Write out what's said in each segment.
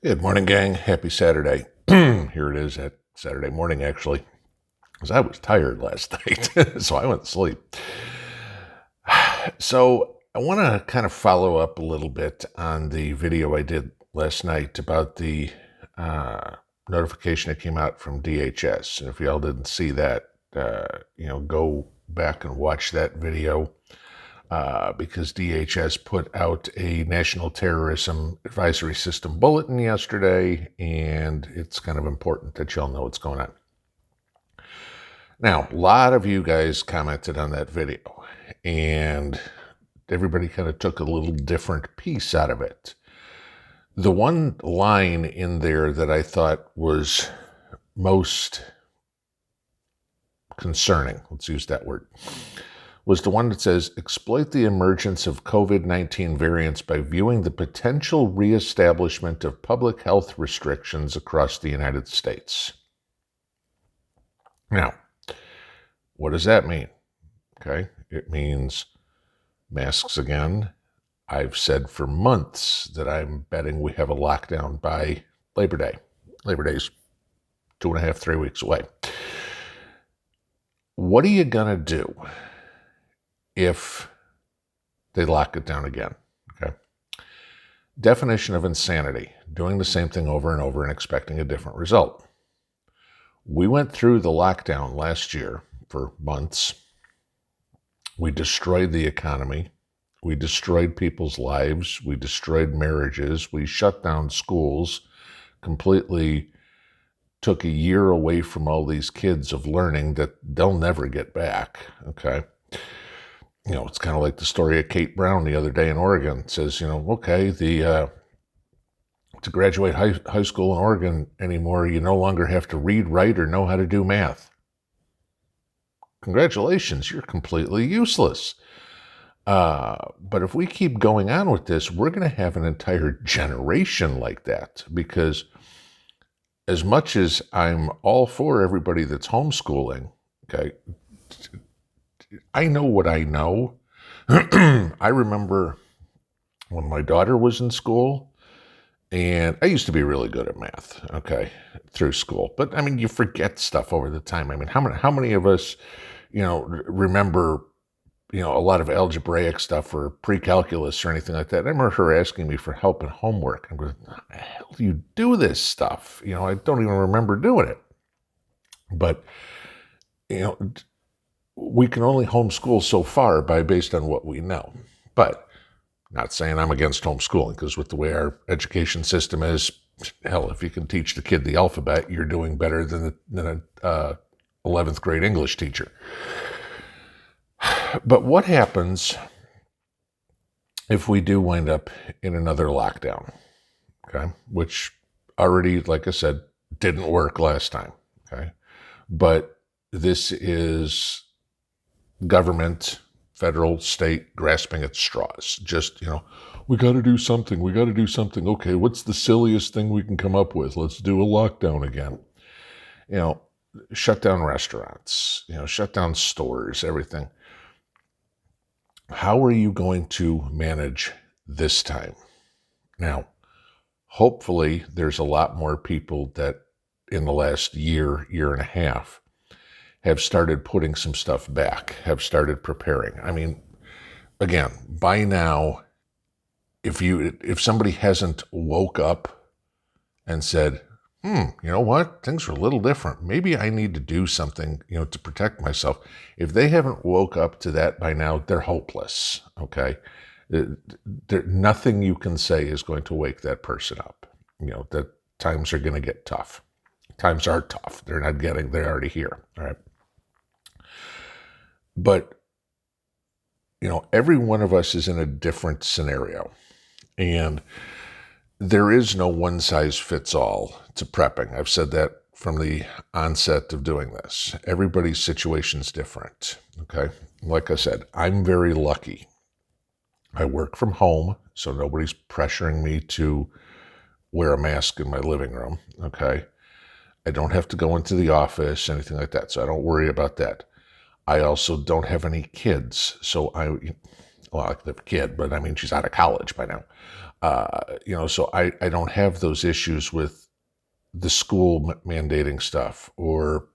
Good morning, gang. Happy Saturday. Here it is at Saturday morning, actually, because I was tired last night, so I went to sleep. So I want to kind of follow up a little bit on the video I did last night about the notification that came out from DHS. And if y'all didn't see that, go back and watch that video. Because DHS put out a National Terrorism Advisory System Bulletin yesterday, and it's kind of important that y'all know what's going on. Now, a lot of you guys commented on that video, and everybody kind of took a little different piece out of it. The one line in there that I thought was most concerning, let's use that word, was the one that says, exploit the emergence of COVID-19 variants by viewing the potential reestablishment of public health restrictions across the United States. Now, what does that mean? Okay, it means masks again. I've said for months that I'm betting we have a lockdown by Labor Day. Labor Day's 2.5, 3 weeks away. What are you gonna do if they lock it down again? Okay. Definition of insanity: doing the same thing over and over and expecting a different result. We went through the lockdown last year for months. We destroyed the economy. We destroyed people's lives. We destroyed marriages. We shut down schools, completely took a year away from all these kids of learning that they'll never get back. Okay. It's kind of like the story of Kate Brown the other day in Oregon. It says, to graduate high school in Oregon anymore, you no longer have to read, write, or know how to do math. Congratulations, you're completely useless. But if we keep going on with this, we're going to have an entire generation like that, because as much as I'm all for everybody that's homeschooling, okay, I know what I know. I remember when my daughter was in school, and I used to be really good at math, okay, through school. But I mean, you forget stuff over the time. I mean, how many of us, remember, a lot of algebraic stuff or pre-calculus or anything like that? I remember her asking me for help in homework. I'm going, how the hell do you do this stuff? I don't even remember doing it. But, we can only homeschool so far based on what we know. But not saying I'm against homeschooling, because with the way our education system is, hell, if you can teach the kid the alphabet, you're doing better than a 11th grade English teacher. But what happens if we do wind up in another lockdown? Okay, which already, like I said, didn't work last time. Okay, but this is government, federal, state, grasping at straws. Just, we got to do something. We got to do something. Okay, what's the silliest thing we can come up with? Let's do a lockdown again. Shut down restaurants, shut down stores, everything. How are you going to manage this time? Now, hopefully there's a lot more people that in the last year and a half have started putting some stuff back, have started preparing. I mean, again, by now, if somebody hasn't woke up and said, you know what, things are a little different, maybe I need to do something, to protect myself. If they haven't woke up to that by now, they're hopeless, okay? Nothing you can say is going to wake that person up. That times are going to get tough. Times are tough. They're already here, all right? But, every one of us is in a different scenario. And there is no one size fits all to prepping. I've said that from the onset of doing this. Everybody's situation's different, okay? Like I said, I'm very lucky. I work from home, so nobody's pressuring me to wear a mask in my living room, okay? I don't have to go into the office, anything like that, so I don't worry about that. I also don't have any kids, so I have a kid, but I mean, she's out of college by now. So I don't have those issues with the school mandating stuff, or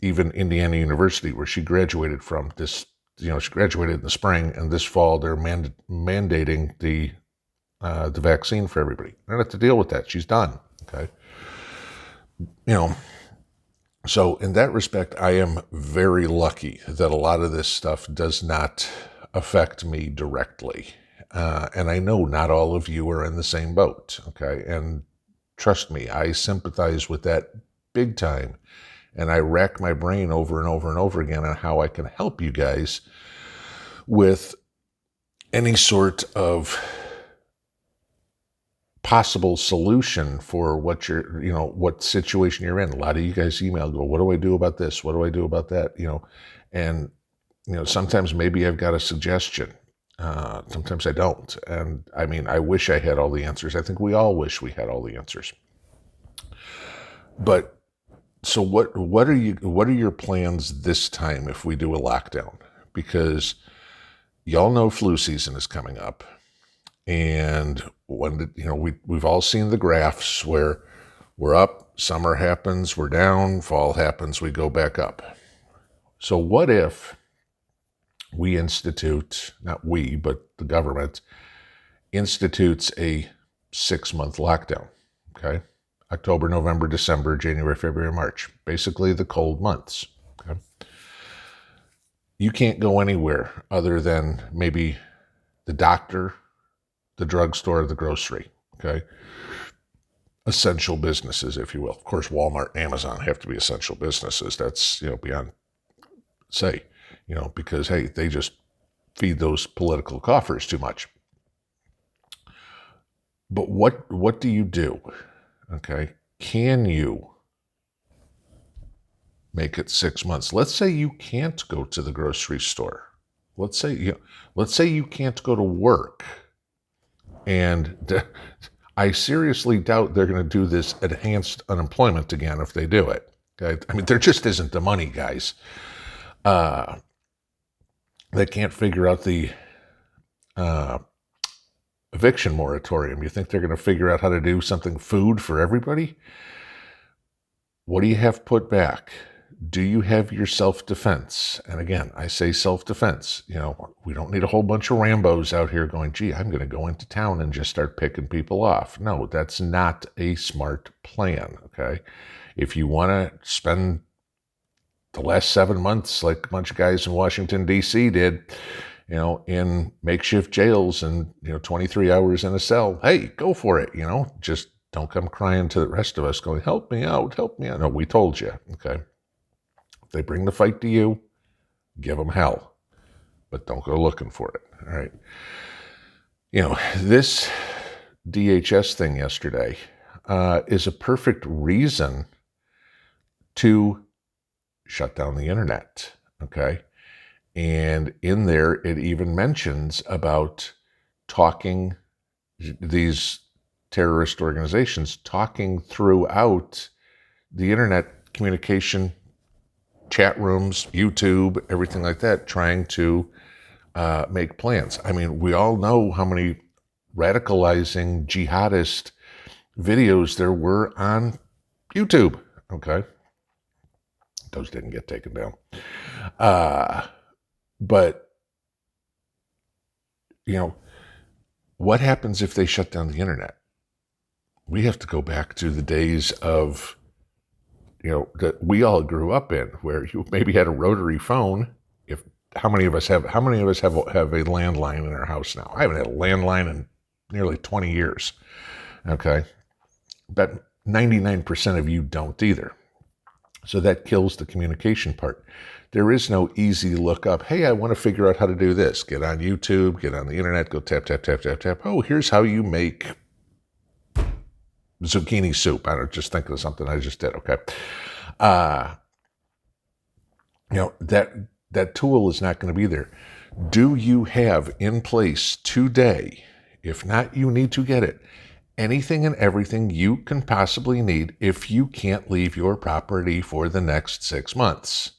even Indiana University, where she graduated from. She graduated in the spring, and this fall they're mandating the vaccine for everybody. I don't have to deal with that. She's done. Okay. So in that respect, I am very lucky that a lot of this stuff does not affect me directly. And I know not all of you are in the same boat, okay? And trust me, I sympathize with that big time. And I rack my brain over and over and over again on how I can help you guys with any sort of possible solution for what situation you're in. A lot of you guys email, go, what do I do about this? What do I do about that? And sometimes maybe I've got a suggestion. Sometimes I don't. And I mean, I wish I had all the answers. I think we all wish we had all the answers. But so what are your plans this time if we do a lockdown? Because y'all know flu season is coming up. And when we've all seen the graphs where we're up, summer happens, we're down, fall happens, we go back up. So what if we institute, not we, but the government institutes a 6-month lockdown, okay? October, November, December, January, February, March, basically the cold months, okay? You can't go anywhere other than maybe the doctor, the drugstore, the grocery, okay? Essential businesses, if you will. Of course, Walmart and Amazon have to be essential businesses. That's, beyond say, because, hey, they just feed those political coffers too much. But what do you do? Okay? Can you make it 6 months? Let's say you can't go to the grocery store. Let's say you can't go to work. And I seriously doubt they're going to do this enhanced unemployment again if they do it. Okay? I mean, there just isn't the money, guys. They can't figure out the eviction moratorium. You think they're going to figure out how to do something food for everybody? What do you have put back? Do you have your self-defense? And again, I say self-defense. We don't need a whole bunch of Rambos out here going, gee, I'm going to go into town and just start picking people off. No, that's not a smart plan, okay? If you want to spend the last 7 months like a bunch of guys in Washington, D.C. did, in makeshift jails and, 23 hours in a cell, hey, go for it, just don't come crying to the rest of us going, help me out, help me out. No, we told you, okay? If they bring the fight to you, give them hell, but don't go looking for it, all right? This DHS thing yesterday is a perfect reason to shut down the internet, okay? And in there, it even mentions about these terrorist organizations talking throughout the internet communication, chat rooms, YouTube, everything like that, trying to make plans. I mean, we all know how many radicalizing jihadist videos there were on YouTube, okay? Those didn't get taken down. But, what happens if they shut down the internet? We have to go back to the days of, that we all grew up in, where you maybe had a rotary phone. How many of us have a landline in our house now? I haven't had a landline in nearly 20 years. Okay. But 99% of you don't either. So that kills the communication part. There is no easy look up. Hey, I want to figure out how to do this. Get on YouTube, get on the internet, go tap, tap, tap, tap, tap. Oh, here's how you make zucchini soup. I don't just think of something I just did. Okay. That tool is not going to be there. Do you have in place today, if not, you need to get it, anything and everything you can possibly need if you can't leave your property for the next 6 months,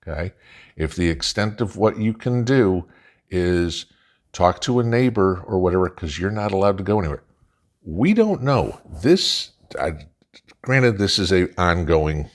okay? If the extent of what you can do is talk to a neighbor or whatever, because you're not allowed to go anywhere. We don't know. Granted, this is an ongoing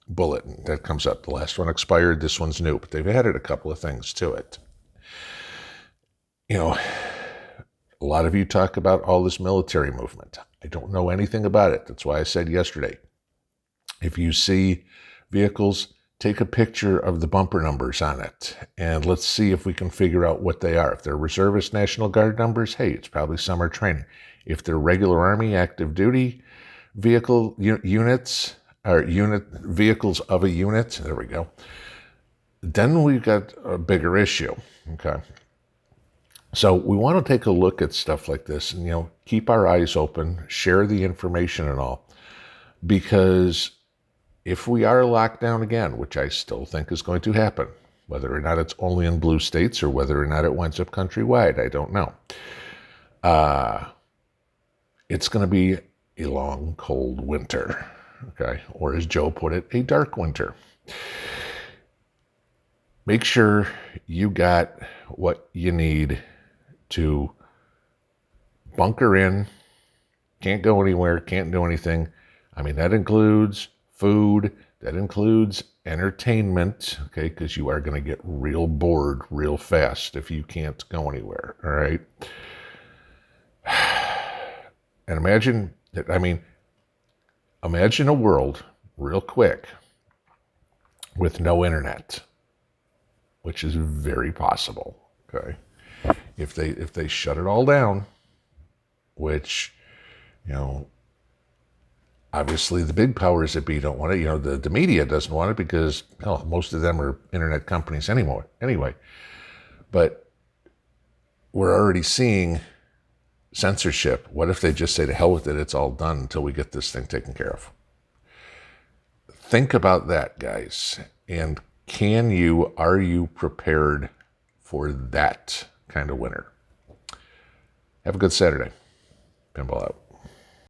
bulletin that comes up. The last one expired. This one's new, but they've added a couple of things to it. You know, a lot of you talk about all this military movement. I don't know anything about it. That's why I said yesterday, if you see vehicles, take a picture of the bumper numbers on it, and let's see if we can figure out what they are. If they're reservist National Guard numbers, hey, it's probably summer training. If they're regular Army active duty vehicle units, or vehicles of a unit, there we go, then we've got a bigger issue, okay? So we want to take a look at stuff like this and, keep our eyes open, share the information and all, because if we are locked down again, which I still think is going to happen, whether or not it's only in blue states or whether or not it winds up countrywide, I don't know. It's going to be a long, cold winter, okay? Or as Joe put it, a dark winter. Make sure you got what you need to bunker in, can't go anywhere, can't do anything. I mean, that includes food, that includes entertainment, okay, because you are going to get real bored real fast if you can't go anywhere, all right? And imagine a world real quick with no internet, which is very possible, okay? If they shut it all down, which, obviously the big powers that be don't want it. The media doesn't want it because, most of them are internet companies anyway. But we're already seeing censorship. What if they just say, to hell with it, it's all done until we get this thing taken care of? Think about that, guys. And are you prepared for that kind of winter? Have a good Saturday. Pinball out.